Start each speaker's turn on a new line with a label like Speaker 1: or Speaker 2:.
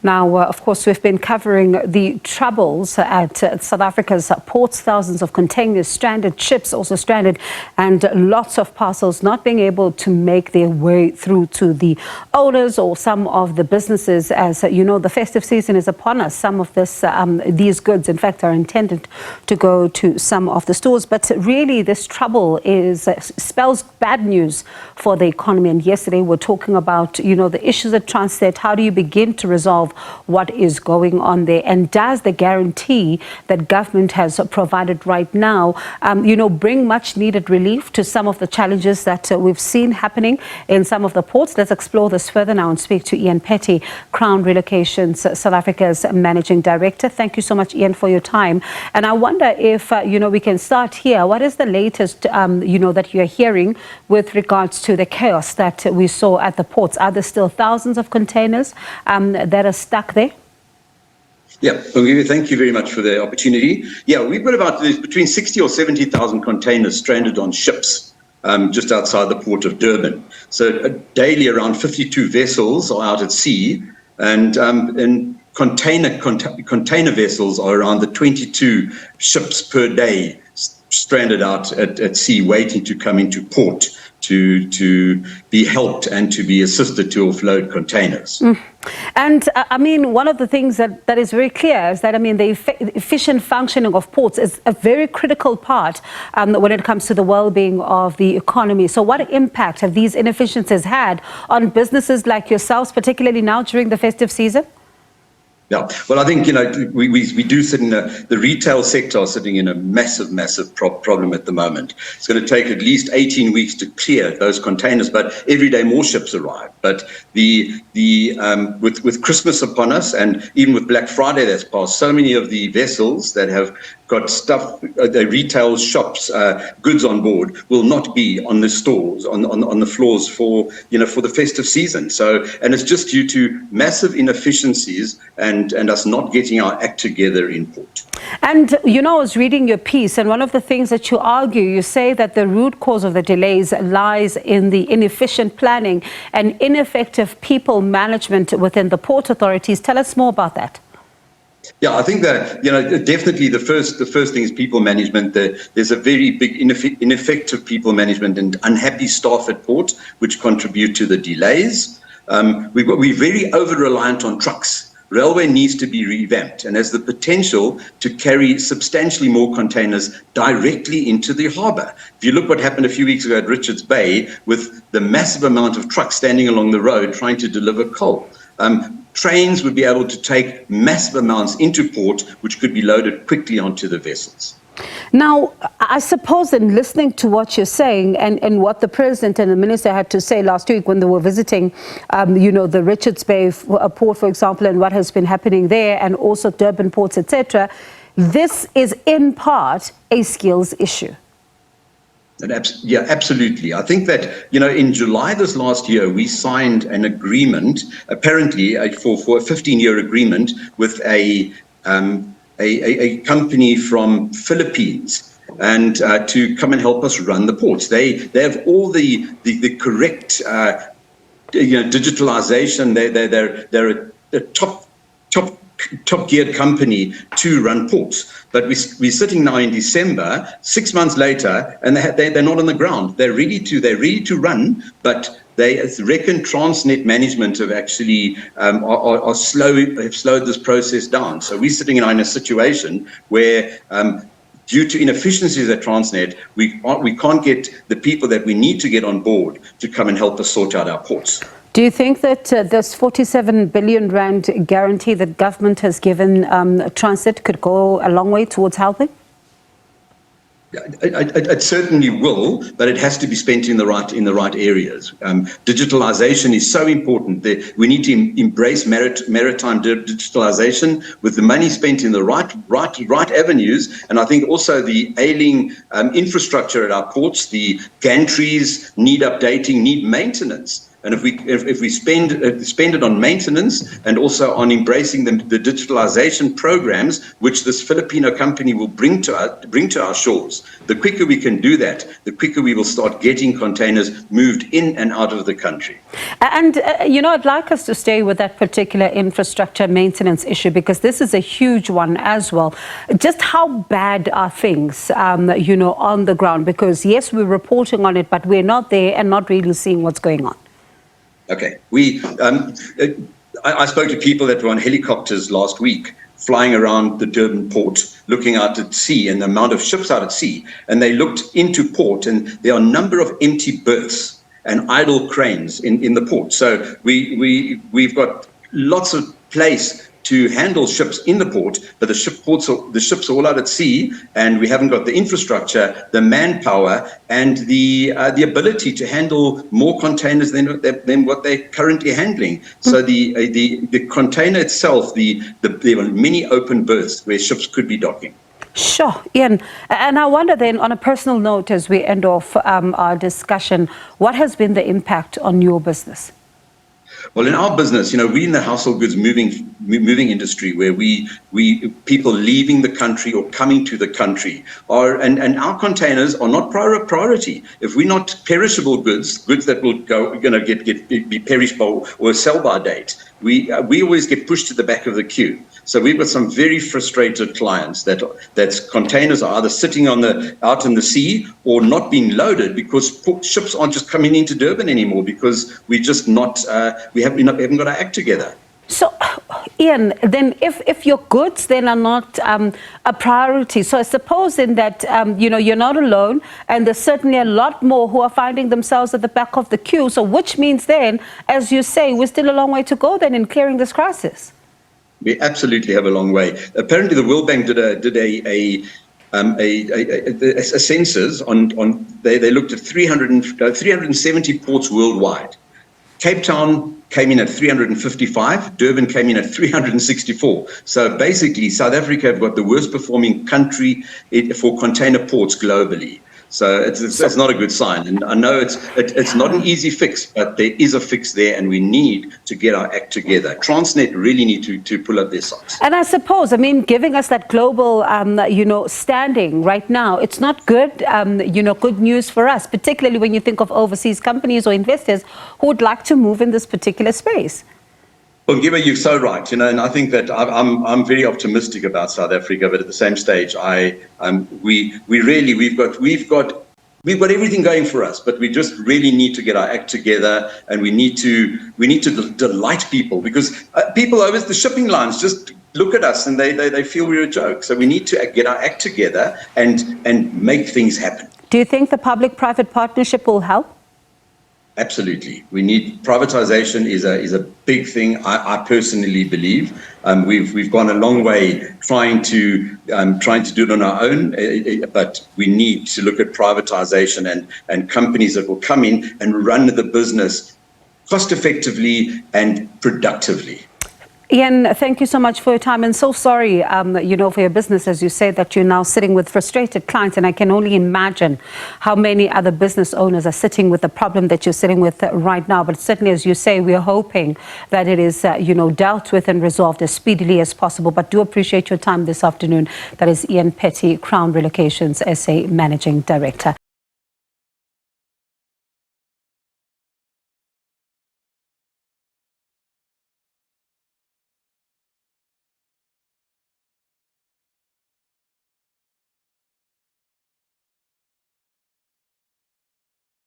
Speaker 1: Now, of course, we've been covering the troubles at South Africa's ports, thousands of containers stranded, ships also stranded, and lots of parcels not being able to make their way through to the owners or some of the businesses. As you know, the festive season is upon us. Some of these goods, in fact, are intended to go to some of the stores. But really, this trouble spells bad news for the economy. And yesterday, we're talking about, the issues at Transnet. How do you begin to resolve what is going on there? And does the guarantee that government has provided right now, bring much needed relief to some of the challenges that we've seen happening in some of the ports? Let's explore this further now and speak to Ian Pettey, Crown Relocations South Africa's Managing Director. Thank you so much, Ian, for your time. And I wonder if, we can start here. What is the latest, that you're hearing with regards to the chaos that we saw at the ports? Are there still thousands of containers that are stuck there?
Speaker 2: Yeah, thank you very much for the opportunity. Yeah, we've got about between 60 or 70,000 containers stranded on ships just outside the port of Durban. So daily around 52 vessels are out at sea, and container vessels are around the 22 ships per day stranded out at sea, waiting to come into port to be helped and to be assisted to offload containers.
Speaker 1: And one of the things that is very clear is that, the efficient functioning of ports is a very critical part when it comes to the well-being of the economy. So what impact have these inefficiencies had on businesses like yourselves, particularly now during the festive season?
Speaker 2: Yeah, well, I think, we do sit in the retail sector are sitting in a massive problem at the moment. It's going to take at least 18 weeks to clear those containers, but every day more ships arrive. But with Christmas upon us, and even with Black Friday that's passed, so many of the vessels that have got stuff, the retail shops, goods on board, will not be on the stores, on the floors for the festive season. So, and it's just due to massive inefficiencies and us not getting our act together in port.
Speaker 1: And, I was reading your piece, and one of the things that you argue, you say that the root cause of the delays lies in the inefficient planning and ineffective people management within the port authorities. Tell us more about that.
Speaker 2: Yeah, I think that, definitely the first thing is people management. There's a very big ineffective people management and unhappy staff at port, which contribute to the delays. We're very over-reliant on trucks. Railway needs to be revamped and has the potential to carry substantially more containers directly into the harbour. If you look what happened a few weeks ago at Richards Bay with the massive amount of trucks standing along the road trying to deliver coal. Trains would be able to take massive amounts into port, which could be loaded quickly onto the vessels.
Speaker 1: Now, I suppose in listening to what you're saying and what the President and the Minister had to say last week when they were visiting, the Richards Bay port, for example, and what has been happening there, and also Durban ports, etc., this is in part a skills issue.
Speaker 2: Yeah, absolutely. I think that, in July this last year, we signed an agreement, apparently for a 15-year agreement with a company from Philippines, and to come and help us run the ports. They have all the correct digitalization. They're a top geared company to run ports. But we're sitting now in December, 6 months later, and they're not on the ground. They're ready to run, but they reckon Transnet management have actually have slowed this process down. So we're sitting in a situation where, due to inefficiencies at Transnet, we can't get the people that we need to get on board to come and help us sort out our ports.
Speaker 1: Do you think that this 47 billion rand guarantee that government has given Transnet could go a long way towards helping?
Speaker 2: It certainly will, but it has to be spent in the right areas. Digitalization is so important. We need to embrace maritime digitalization with the money spent in the right avenues. And I think also the ailing infrastructure at our ports, the gantries need updating, need maintenance. And if we spend it on maintenance and also on embracing the digitalization programs, which this Filipino company will bring to our shores, the quicker we can do that, the quicker we will start getting containers moved in and out of the country.
Speaker 1: And, I'd like us to stay with that particular infrastructure maintenance issue, because this is a huge one as well. Just how bad are things, on the ground? Because, yes, we're reporting on it, but we're not there and not really seeing what's going on.
Speaker 2: Okay. I spoke to people that were on helicopters last week, flying around the Durban port, looking out at sea and the amount of ships out at sea. And they looked into port, and there are a number of empty berths and idle cranes in the port. So we've got lots of place to handle ships in the port, but the ships are all out at sea, and we haven't got the infrastructure, the manpower, and the ability to handle more containers than what they're currently handling. So the container itself, there are many open berths where ships could be docking.
Speaker 1: Sure, Ian. And I wonder then, on a personal note, as we end off our discussion, what has been the impact on your business?
Speaker 2: Well, in our business, we're in the household goods moving industry, where people leaving the country or coming to the country and our containers are not priority. If we're not perishable goods that will be perishable or sell by date, we always get pushed to the back of the queue. So we've got some very frustrated clients that containers are either sitting out in the sea or not being loaded, because ships aren't just coming into Durban anymore, because we haven't got our act together.
Speaker 1: So, Ian, then if your goods then are not a priority, so I suppose then that, you're not alone, and there's certainly a lot more who are finding themselves at the back of the queue. So which means then, as you say, we're still a long way to go then in clearing this crisis.
Speaker 2: We absolutely have a long way. Apparently, the World Bank did a census on. They looked at 370 ports worldwide. Cape Town came in at 355. Durban came in at 364. So basically, South Africa have got the worst performing country for container ports globally. So it's not a good sign. And I know it's not an easy fix, but there is a fix there, and we need to get our act together. Transnet really need to pull up their socks.
Speaker 1: And I suppose, giving us that global, standing right now, it's not good, good news for us, particularly when you think of overseas companies or investors who would like to move in this particular space.
Speaker 2: Well, Giba, you're so right, and I think that I'm very optimistic about South Africa, but at the same stage, we've got everything going for us, but we just really need to get our act together, and we need to delight people, because people over the shipping lines just look at us and they feel we're a joke. So we need to get our act together and make things happen.
Speaker 1: Do you think the public-private partnership will help?
Speaker 2: Absolutely. We need privatization is a big thing. I personally believe we've gone a long way trying to do it on our own, but we need to look at privatization and companies that will come in and run the business cost effectively and productively.
Speaker 1: Ian, thank you so much for your time, and so sorry, for your business, as you say, that you're now sitting with frustrated clients, and I can only imagine how many other business owners are sitting with the problem that you're sitting with right now. But certainly, as you say, we are hoping that it is, dealt with and resolved as speedily as possible. But do appreciate your time this afternoon. That is Ian Pettey, Crown Relocations SA Managing Director.